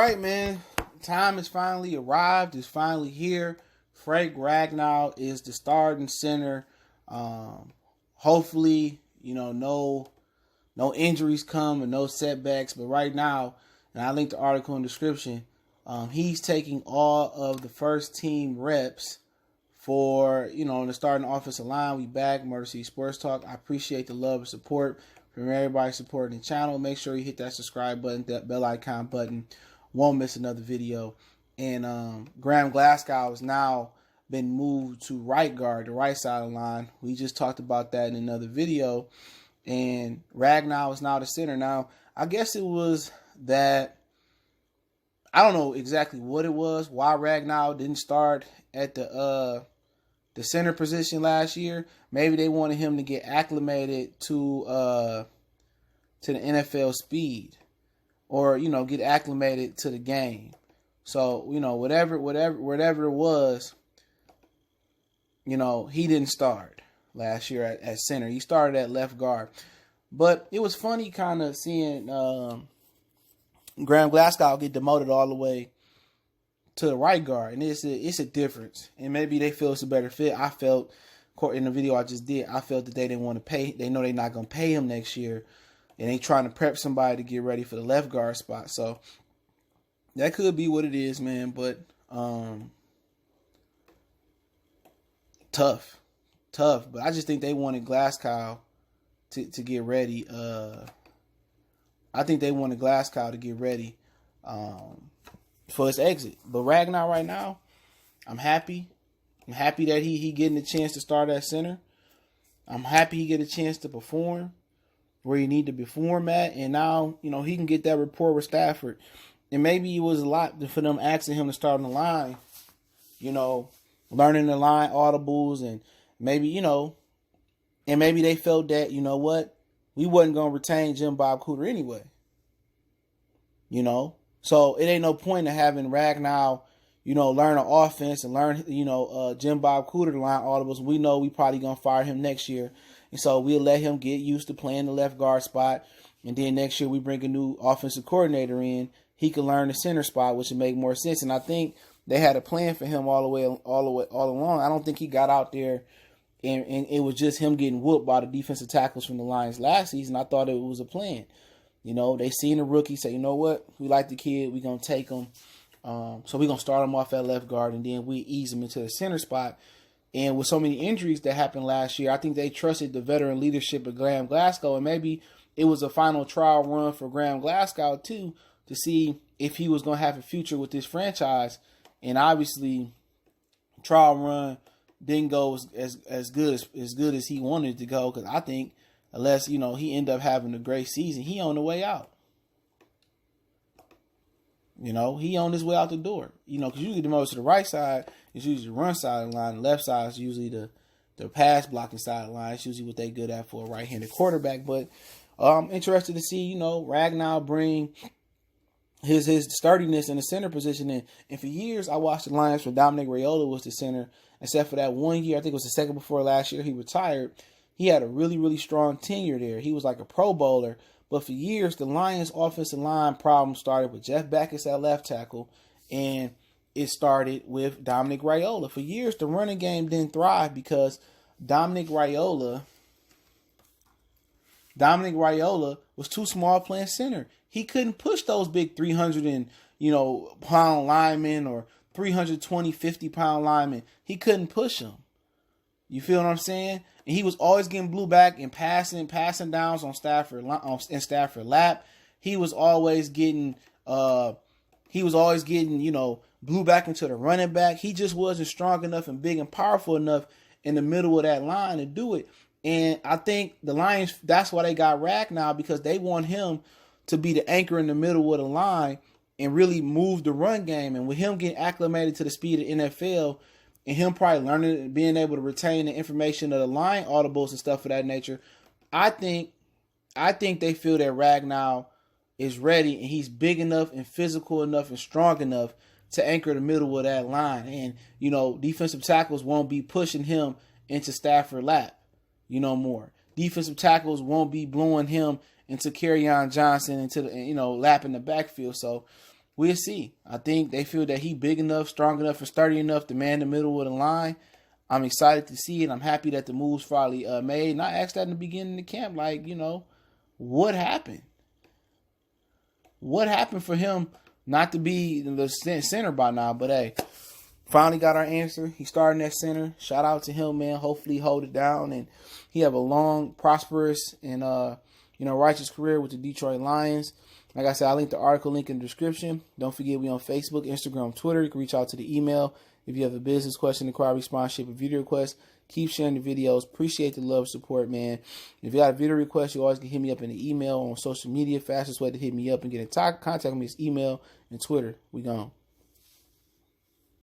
right, man. Time has finally arrived. It's finally here. Frank Ragnow is the starting center. Hopefully, no injuries come and no setbacks. But right now, and I linked the article in the description, he's taking all of the first team reps for, in the starting offensive line. We back, Murder City Sports Talk. I appreciate the love and support from everybody supporting the channel. Make sure you hit that subscribe button, that bell icon button. Won't miss another video. And Graham Glasgow has now been moved to right guard, the right side of the line. We just talked about that in another video. And Ragnow is now the center. Now, I guess it was that, I don't know exactly what it was, why Ragnow didn't start at the center position last year. Maybe they wanted him to get acclimated to the NFL speed, or get acclimated to the game. So whatever it was, he didn't start last year at center. He started at left guard. But it was funny kind of seeing Graham Glasgow get demoted all the way to the right guard, and it's a difference. And maybe they feel it's a better fit. I felt in the video I just did, I felt that they didn't want to pay. They know they're not going to pay him next year, and they trying to prep somebody to get ready for the left guard spot. So that could be what it is, man. But tough. But I just think they wanted Glasgow to get ready. I think they wanted Glasgow to get ready for his exit. But Ragnow right now, I'm happy. I'm happy that he getting a chance to start at center. I'm happy he get a chance to perform where he need to perform at. And now, he can get that rapport with Stafford. And maybe it was a lot for them asking him to start on the line, learning the line audibles, and maybe, and maybe they felt that, we wasn't going to retain Jim Bob Cooter anyway. So it ain't no point in having Ragnow, learn an offense and learn, Jim Bob Cooter to line audibles. We know we probably going to fire him next year. And so we'll let him get used to playing the left guard spot. And then next year we bring a new offensive coordinator in. He can learn the center spot, which would make more sense. And I think they had a plan for him all along. I don't think he got out there and it was just him getting whooped by the defensive tackles from the Lions last season. I thought it was a plan. They seen the rookie, say, you know what? We like the kid. We're going to take him. So we're going to start him off at left guard, and then we ease him into the center spot. And with so many injuries that happened last year, I think they trusted the veteran leadership of Graham Glasgow. And maybe it was a final trial run for Graham Glasgow, too, to see if he was going to have a future with this franchise. And obviously, trial run didn't go as good as he wanted it to go, because I think unless, he end up having a great season, he on the way out. He on his way out the door. Because usually the most to the right side is usually the run side of the line. The left side is usually the pass blocking side of the line. It's usually what they good at for a right-handed quarterback. But I'm interested to see, Ragnow bring his sturdiness in the center position in. And for years, I watched the Lions when Dominic Raiola was the center. Except for that 1 year, I think it was the second before last year, he retired. He had a really, really strong tenure there. He was like a Pro Bowler. But for years, the Lions' offensive line problem started with Jeff Backus at left tackle, and it started with Dominic Raiola. For years, the running game didn't thrive because Dominic Raiola was too small playing center. He couldn't push those big 300 pound linemen or 320, 50-pound linemen. He couldn't push them. You feel what I'm saying? And he was always getting blew back and passing downs on Stafford lap. He was always getting blew back into the running back. He just wasn't strong enough and big and powerful enough in the middle of that line to do it. And I think the Lions, that's why they got Ragnow, because they want him to be the anchor in the middle of the line and really move the run game. And with him getting acclimated to the speed of the NFL, and him probably learning and being able to retain the information of the line audibles and stuff of that nature, I think they feel that Ragnow is ready and he's big enough and physical enough and strong enough to anchor the middle of that line. And, defensive tackles won't be pushing him into Stafford lap, more. Defensive tackles won't be blowing him into Kerryon Johnson into the, lap in the backfield. So we'll see. I think they feel that he big enough, strong enough, and sturdy enough to man the middle of the line. I'm excited to see it. I'm happy that the move's finally made. And I asked that in the beginning of the camp, like, what happened? What happened for him not to be the center by now? But hey, finally got our answer. He's starting at center. Shout out to him, man. Hopefully he hold it down and he have a long, prosperous, and righteous career with the Detroit Lions. Like I said, I'll link the article link in the description. Don't forget, we on Facebook, Instagram, Twitter. You can reach out to the email if you have a business question, inquiry, sponsorship, or video request. Keep sharing the videos. Appreciate the love, support, man. If you got a video request, you always can hit me up in the email on social media. Fastest way to hit me up and get in contact with me is email and Twitter. We gone.